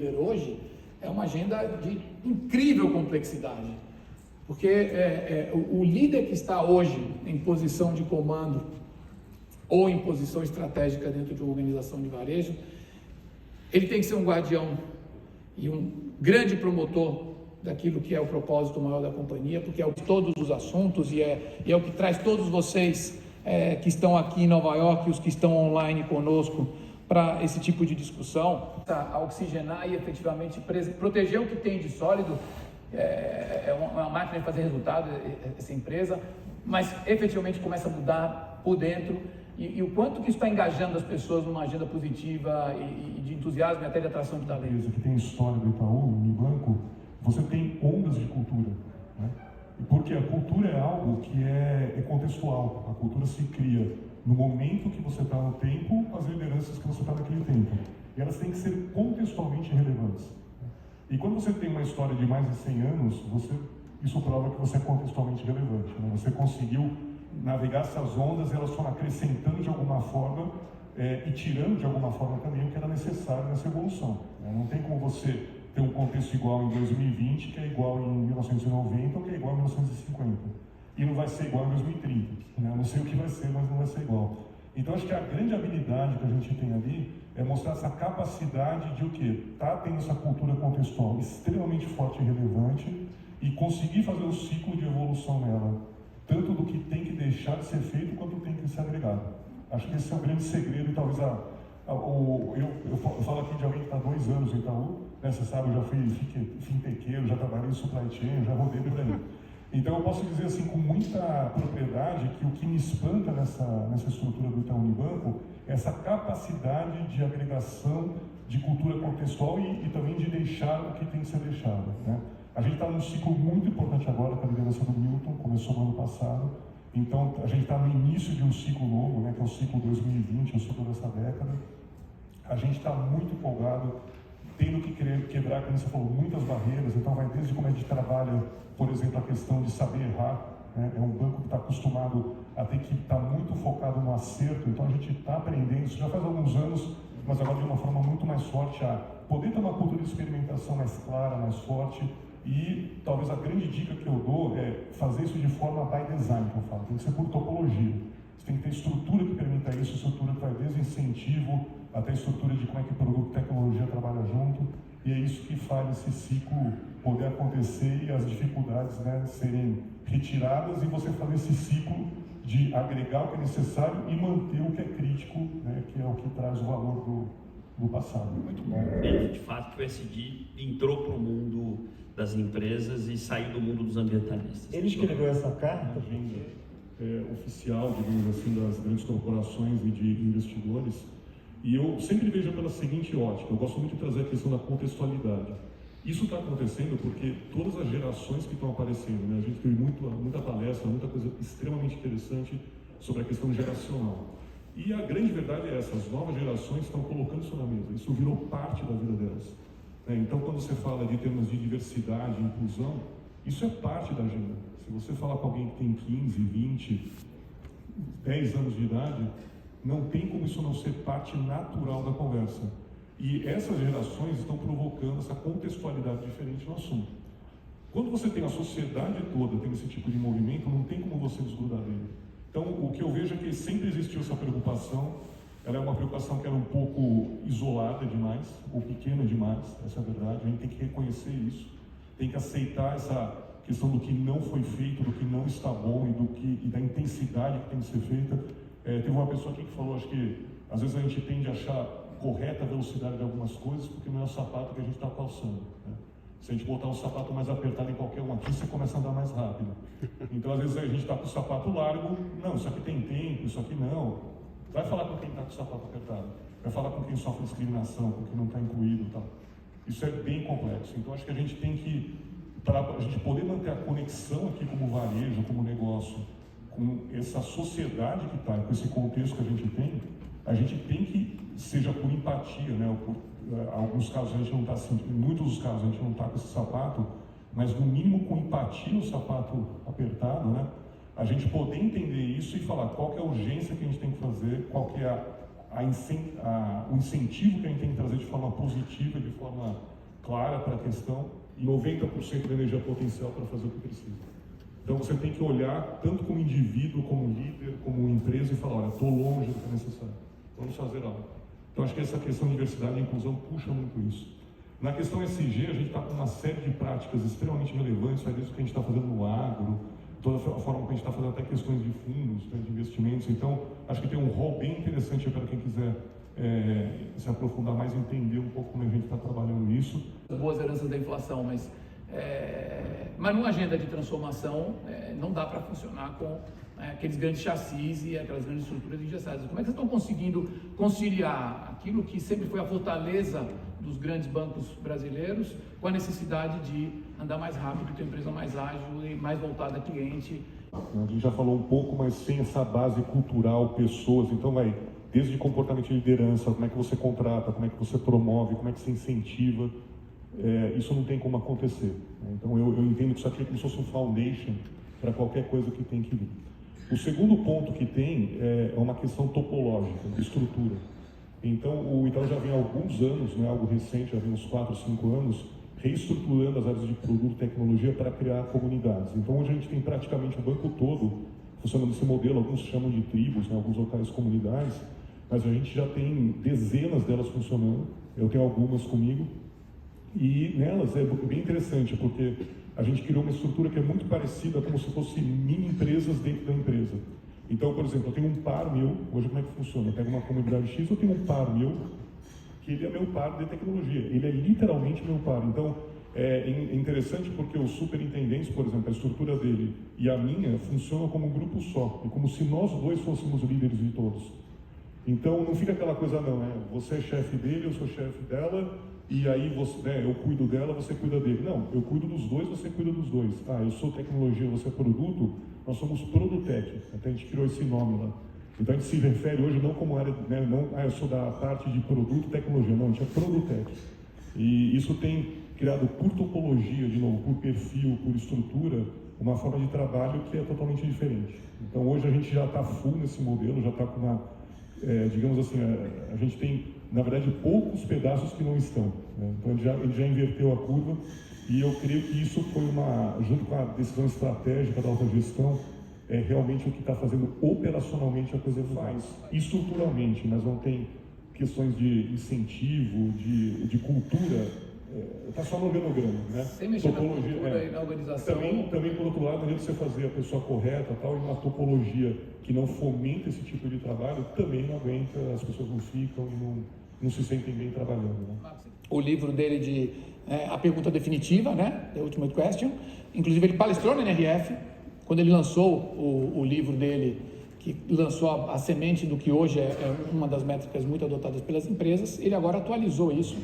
líder hoje é uma agenda de incrível complexidade. Porque o líder que está hoje em posição de comando ou em posição estratégica dentro de uma organização de varejo, ele tem que ser um guardião e um grande promotor daquilo que é o propósito maior da companhia, porque é o de todos os assuntos e é o que traz todos vocês que estão aqui em Nova York e os que estão online conosco para esse tipo de discussão, a oxigenar e efetivamente proteger o que tem de sólido. É uma máquina de fazer resultado essa empresa, mas efetivamente começa a mudar por dentro e o quanto que isso está engajando as pessoas numa agenda positiva e de entusiasmo e até de atração de talento. Empresa que tem história do Itaú, Unibanco, você tem ondas de cultura, né? Porque a cultura é algo que é contextual, a cultura se cria no momento que você está no tempo, as lideranças que você está naquele tempo, e elas têm que ser contextualmente relevantes. E quando você tem uma história de mais de 100 anos, isso prova que você é contextualmente relevante, né? Você conseguiu navegar essas ondas, elas foram acrescentando de alguma forma e tirando de alguma forma também o que era necessário nessa evolução, né? Não tem como você ter um contexto igual em 2020, que é igual em 1990 ou que é igual em 1950. E não vai ser igual em 2030, né? Não sei o que vai ser, mas não vai ser igual. Então acho que a grande habilidade que a gente tem ali é mostrar essa capacidade de o quê? Tá tendo essa cultura contextual extremamente forte e relevante e conseguir fazer o ciclo de evolução nela, tanto do que tem que deixar de ser feito quanto tem que ser agregado. Acho que esse é o grande segredo e talvez eu falo aqui de alguém que está há 2 anos em Itaú, né? Você sabe, eu já fui fintequeiro, já trabalhei em supply chain, já rodei por aí. Então eu posso dizer assim com muita propriedade que o que me espanta nessa estrutura do Itaú Unibanco é essa capacidade de agregação de cultura contextual e também de deixar o que tem que ser deixado, né? A gente está num ciclo muito importante agora com a liderança do Milton, começou no ano passado, então a gente está no início de um ciclo novo, né, que é o ciclo 2020, o ciclo dessa década. A gente está muito empolgado, tendo que quebrar, como você falou, muitas barreiras, então vai desde como a gente trabalha, por exemplo, a questão de saber errar, né? É um banco que está acostumado a ter que estar muito focado no acerto, então a gente está aprendendo, isso já faz alguns anos, mas agora de uma forma muito mais forte, a poder ter uma cultura de experimentação mais clara, mais forte, e talvez a grande dica que eu dou é fazer isso de forma by design, que eu falo, tem que ser por topologia. Você tem que ter estrutura que permita isso, estrutura que vai desde incentivo até estrutura de como é que produto e tecnologia trabalha junto, e é isso que faz esse ciclo poder acontecer e as dificuldades, né, serem retiradas e você fazer esse ciclo de agregar o que é necessário e manter o que é crítico, né, que é o que traz o valor do passado. Muito bom. E, de fato, que o SD entrou para o mundo das empresas e saiu do mundo dos ambientalistas. Ele escreveu essa carta? A agenda oficial, digamos assim, das grandes corporações e de investidores. E eu sempre vejo pela seguinte ótica, eu gosto muito de trazer a questão da contextualidade. Isso está acontecendo porque todas as gerações que estão aparecendo, né? A gente teve muita palestra, muita coisa extremamente interessante sobre a questão geracional. E a grande verdade é essa, as novas gerações estão colocando isso na mesa, isso virou parte da vida delas. Então, quando você fala de termos de diversidade e inclusão, isso é parte da agenda. Se você falar com alguém que tem 15, 20, 10 anos de idade, não tem como isso não ser parte natural da conversa. E essas gerações estão provocando essa contextualidade diferente no assunto. Quando você tem a sociedade toda tendo esse tipo de movimento, não tem como você desgrudar dele. Então, o que eu vejo é que sempre existiu essa preocupação. Ela é uma preocupação que era um pouco isolada demais, ou pequena demais, essa é a verdade. A gente tem que reconhecer isso, tem que aceitar essa questão do que não foi feito, do que não está bom e da intensidade que tem que ser feita. Teve uma pessoa aqui que falou, acho que às vezes a gente tende a achar correta a velocidade de algumas coisas porque não é o sapato que a gente está calçando, né? Se a gente botar um sapato mais apertado em qualquer um aqui, você começa a andar mais rápido. Então, às vezes, a gente está com o sapato largo, não, isso aqui tem tempo, isso aqui não. Vai falar com quem está com o sapato apertado, vai falar com quem sofre discriminação, com quem não está incluído e tal. Isso é bem complexo. Então, acho que a gente tem que, para a gente poder manter a conexão aqui como varejo, como negócio, com essa sociedade que está, com esse contexto que a gente tem que, seja por empatia, né? Alguns casos a gente não está sentindo, em muitos dos casos a gente não está com esse sapato, mas no mínimo com empatia no sapato apertado, né? A gente poder entender isso e falar qual que é a urgência que a gente tem que fazer, qual que é o incentivo que a gente tem que trazer de forma positiva, de forma clara para a questão, e 90% da energia potencial para fazer o que precisa. Então você tem que olhar tanto como indivíduo, como líder, como empresa e falar, olha, estou longe do que é necessário, vamos fazer algo. Então acho que essa questão de diversidade e inclusão puxa muito isso. Na questão SG, a gente está com uma série de práticas extremamente relevantes, vai desde o que a gente está fazendo no agro, toda a forma que a gente está fazendo até questões de fundos, né, de investimentos. Então acho que tem um rol bem interessante para quem quiser se aprofundar mais, entender um pouco como a gente está trabalhando isso. Boas heranças da inflação, mas numa agenda de transformação não dá para funcionar com aqueles grandes chassis e aquelas grandes estruturas engessadas. Como é que vocês estão conseguindo conciliar aquilo que sempre foi a fortaleza dos grandes bancos brasileiros com a necessidade de andar mais rápido, ter uma empresa mais ágil e mais voltada a cliente? A gente já falou um pouco, mas sem essa base cultural, pessoas, então vai desde comportamento de liderança, como é que você contrata, como é que você promove, como é que você incentiva, isso não tem como acontecer. Então eu entendo que isso aqui é como se fosse um foundation para qualquer coisa que tem que vir. O segundo ponto que tem é uma questão topológica, de estrutura. Então o Itaú já vem há alguns anos, não é algo recente, já vem uns 4, 5 anos, reestruturando as áreas de produto e tecnologia para criar comunidades. Então hoje a gente tem praticamente o banco todo funcionando nesse modelo, alguns chamam de tribos, né, alguns locais comunidades, mas a gente já tem dezenas delas funcionando, eu tenho algumas comigo, e nelas é bem interessante, porque a gente criou uma estrutura que é muito parecida como se fosse mini empresas dentro da empresa. Então, por exemplo, eu tenho um par meu, hoje como é que funciona? Eu pego uma comunidade X, eu tenho um par meu, que ele é meu par de tecnologia, ele é literalmente meu par. Então, é interessante porque os superintendentes, por exemplo, a estrutura dele e a minha funcionam como um grupo só, e como se nós dois fôssemos líderes de todos. Então, não fica aquela coisa, não, você é chefe dele, eu sou chefe dela, e aí você, eu cuido dela, você cuida dele. Não, eu cuido dos dois, você cuida dos dois. Eu sou tecnologia, você é produto, nós somos Produtec, até a gente criou esse nome lá. Então a gente se refere hoje não como área, eu sou da parte de produto e tecnologia, não, a gente é Produtec. E isso tem criado por topologia, de novo, por perfil, por estrutura, uma forma de trabalho que é totalmente diferente. Então hoje a gente já está full nesse modelo, já está com uma, digamos assim, a gente tem, na verdade, poucos pedaços que não estão. Então ele já inverteu a curva e eu creio que isso foi junto com a decisão estratégica da alta gestão, realmente o que está fazendo operacionalmente a coisa faz, estruturalmente, mas não tem questões de incentivo, de cultura, está só no organograma, né? Sem mexer na cultura e na organização. Também, por outro lado, não adianta você fazer a pessoa correta tal, e uma topologia que não fomenta esse tipo de trabalho, também não aguenta, as pessoas não ficam e não se sentem bem trabalhando. Né? O livro dele de A Pergunta Definitiva, né? The Ultimate Question, inclusive ele palestrou na NRF, quando ele lançou o livro dele, que lançou a semente do que hoje é uma das métricas muito adotadas pelas empresas, ele agora atualizou isso